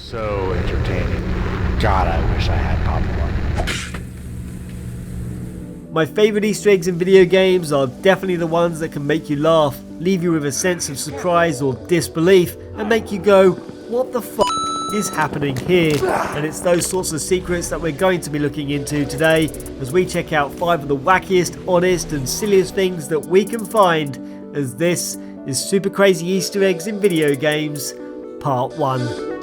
So entertaining. God, I wish I had popcorn. My favourite Easter eggs in video games are definitely the ones that can make you laugh, leave you with a sense of surprise or disbelief, and make you go, what the f*** is happening here? And it's those sorts of secrets that we're going to be looking into today as we check out 5 of the wackiest, honest and silliest things that we can find, as this is Super Crazy Easter Eggs in Video Games, Part 1.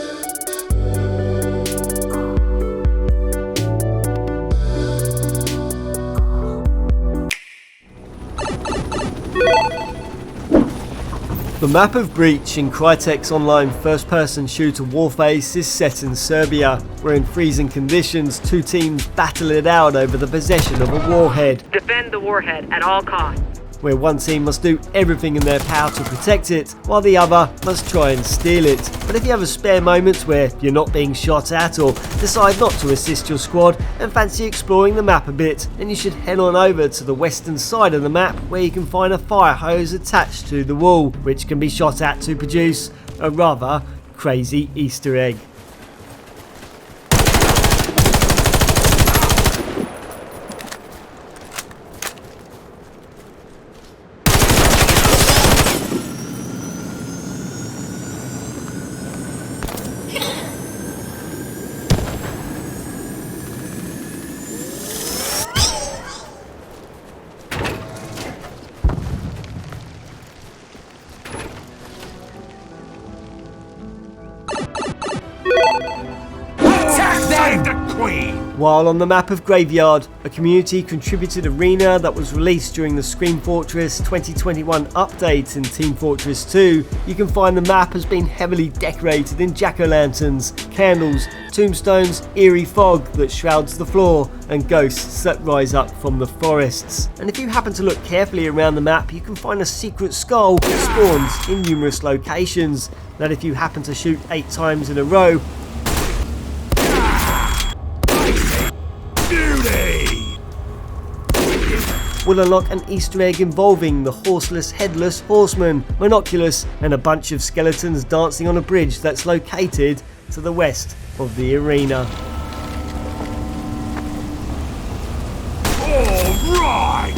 The map of Breach in Crytek's online first-person shooter Warface is set in Serbia, where in freezing conditions 2 teams battle it out over the possession of a warhead. Defend the warhead at all costs. Where one team must do everything in their power to protect it, while the other must try and steal it. But if you have a spare moment where you're not being shot at or decide not to assist your squad and fancy exploring the map a bit, then you should head on over to the western side of the map where you can find a fire hose attached to the wall, which can be shot at to produce a rather crazy Easter egg. While on the map of Graveyard, a community-contributed arena that was released during the Scream Fortress 2021 update in Team Fortress 2, you can find the map has been heavily decorated in jack-o'-lanterns, candles, tombstones, eerie fog that shrouds the floor, and ghosts that rise up from the forests. And if you happen to look carefully around the map, you can find a secret skull that spawns in numerous locations, that if you happen to shoot 8 times in a row, will unlock an Easter egg involving the horseless headless horseman, Monoculus, and a bunch of skeletons dancing on a bridge that's located to the west of the arena. All right!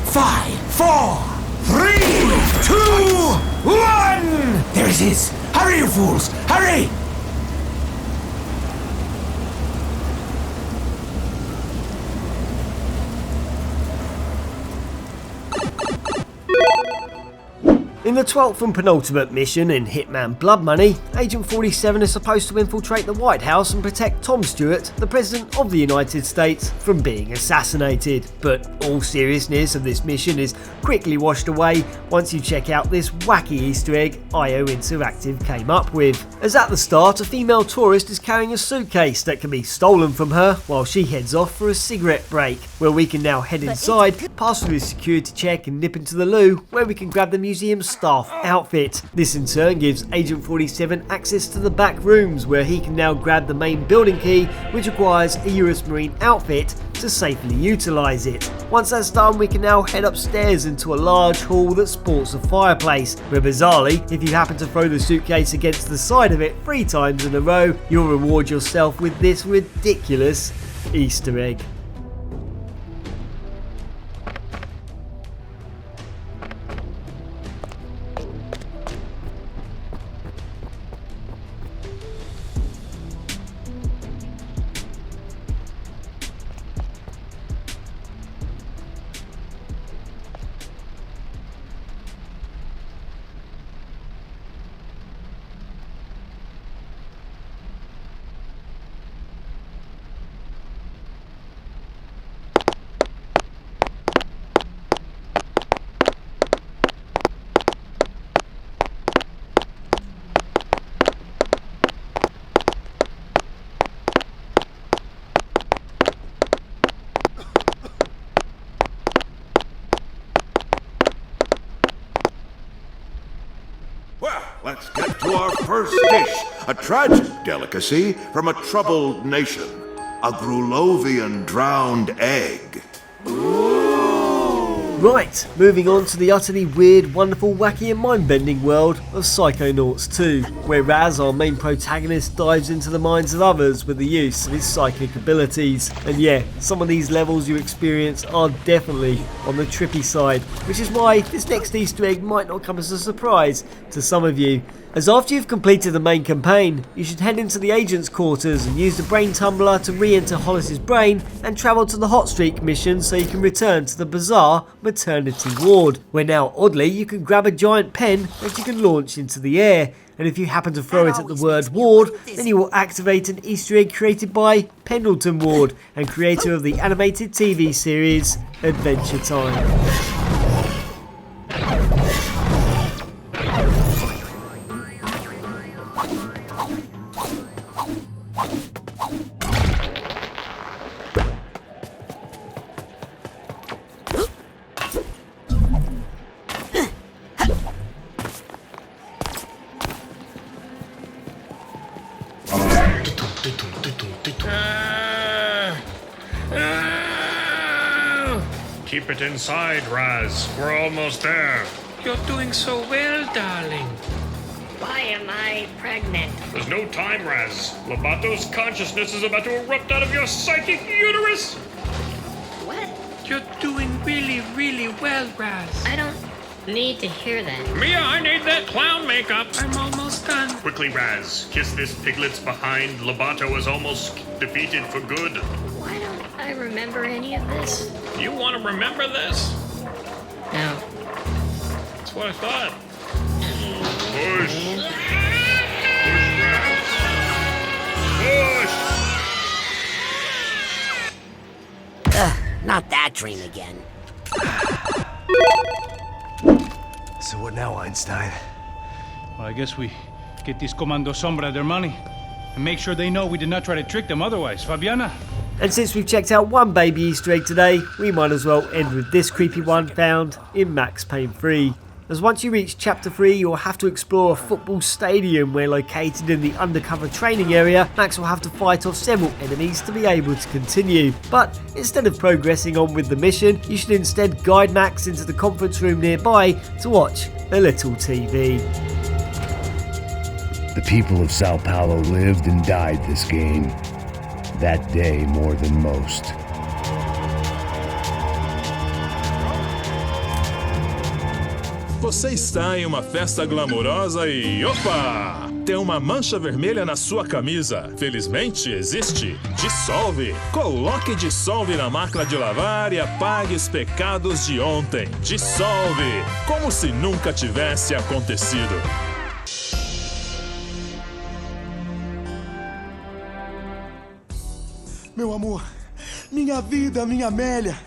Five, 4, 3, 2, 1! There it is! Hurry, you fools! Hurry! In the 12th and penultimate mission in Hitman Blood Money, Agent 47 is supposed to infiltrate the White House and protect Tom Stewart, the President of the United States, from being assassinated. But all seriousness of this mission is quickly washed away once you check out this wacky Easter egg IO Interactive came up with. As at the start, a female tourist is carrying a suitcase that can be stolen from her while she heads off for a cigarette break, where we can now head inside, pass through the security check and nip into the loo, where we can grab the museum's staff outfit. This in turn gives Agent 47 access to the back rooms, where he can now grab the main building key, which requires a US Marine outfit to safely utilise it. Once that's done, we can now head upstairs into a large hall that sports a fireplace, where bizarrely, if you happen to throw the suitcase against the side of it 3 times in a row, you'll reward yourself with this ridiculous Easter egg. Let's get to our first dish, a tragic delicacy from a troubled nation. A Grulovian drowned egg. Ooh. Right, moving on to the utterly weird, wonderful, wacky and mind-bending world of Pschonauts 2, where Raz, our main protagonist, dives into the minds of others with the use of his psychic abilities. And yeah, some of these levels you experience are definitely on the trippy side, which is why this next Easter egg might not come as a surprise to some of you. As after you've completed the main campaign, you should head into the agent's quarters and use the brain tumbler to re-enter Hollis's brain and travel to the Hot Streak mission so you can return to the bizarre maternity ward, where now oddly you can grab a giant pen that you can launch into the air, and if you happen to throw it at the word ward, then you will activate an Easter egg created by Pendleton Ward and creator of the animated TV series Adventure Time. Keep it inside, Raz. We're almost there. You're doing so well, darling. Why am I pregnant? There's no time, Raz. Lobato's consciousness is about to erupt out of your psychic uterus. What? You're doing really, really well, Raz. I don't need to hear that. Mia, I need that clown makeup. I'm almost done. Quickly, Raz. Kiss this piglet's behind. Lobato is almost defeated for good. Why don't I remember any of this? You want to remember this? No. That's what I thought. Push. Push, Raz. Push. Not that dream again. So what now, Einstein? Well, I guess we get these Commando Sombra their money and make sure they know we did not try to trick them otherwise. Fabiana? And since we've checked out one baby Easter egg today, we might as well end with this creepy one found in Max Payne 3. As once you reach Chapter 3, you'll have to explore a football stadium where, located in the undercover training area, Max will have to fight off several enemies to be able to continue. But instead of progressing on with the mission, you should instead guide Max into the conference room nearby to watch a little TV. The people of Sao Paulo lived and died this game. That day more than most. Você está em uma festa glamourosa e... Opa! Tem uma mancha vermelha na sua camisa. Felizmente existe Dissolve. Coloque Dissolve na máquina de lavar e apague os pecados de ontem. Dissolve. Como se nunca tivesse acontecido. Meu amor, minha vida, minha Amélia.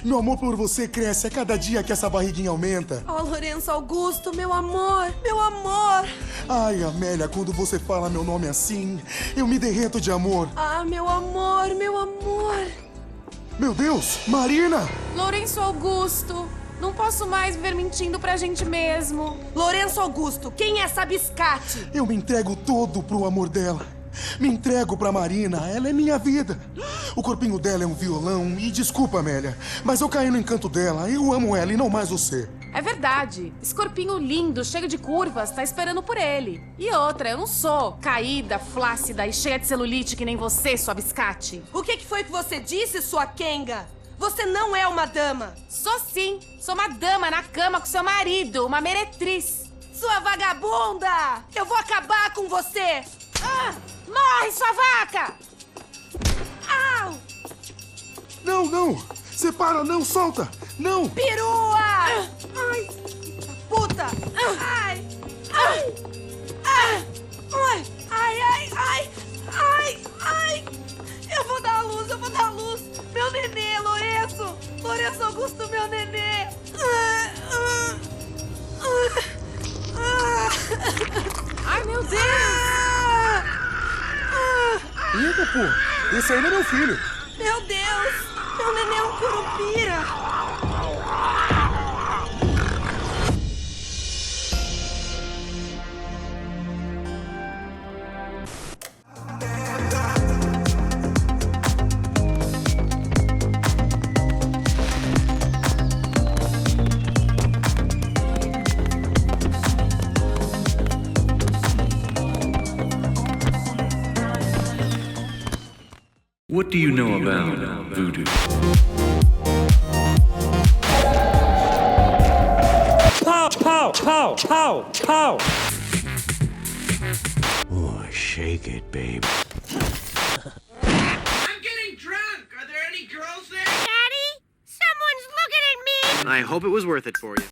Meu amor por você cresce a cada dia que essa barriguinha aumenta. Oh, Lourenço Augusto, meu amor, meu amor. Ai, Amélia, quando você fala meu nome assim, eu me derreto de amor. Ah, meu amor, meu amor. Meu Deus, Marina! Lourenço Augusto, não posso mais viver mentindo pra gente mesmo. Lourenço Augusto, quem é essa biscate? Eu me entrego todo pro amor dela. Me entrego pra Marina, ela é minha vida. O corpinho dela é um violão e desculpa, Amélia, mas eu caí no encanto dela, eu amo ela e não mais você. É verdade, esse corpinho lindo, cheio de curvas, tá esperando por ele. E outra, eu não sou caída, flácida e cheia de celulite que nem você, sua biscate. O que foi que você disse, sua Kenga? Você não é uma dama. Sou sim, sou uma dama na cama com seu marido, uma meretriz. Sua vagabunda! Eu vou acabar com você! Ah! Morre, sua vaca! Au! Não, não! Separa, não, solta! Não! Perua! Ai! Puta! Ai! Ai! Ai! Ai! Ai! Ai! Ai! Ai! Eu vou dar a luz, eu vou dar a luz! Meu nenê, Lourenço! Lourenço Augusto, meu nenê! Ai, meu Deus! Eita, pô! Esse aí não é meu filho! Meu Deus! Meu nenê é um curupira! What do you know about voodoo? Pow, pow, pow, pow, pow. Oh, shake it, babe. I'm getting drunk. Are there any girls there? Daddy? Someone's looking at me! I hope it was worth it for you.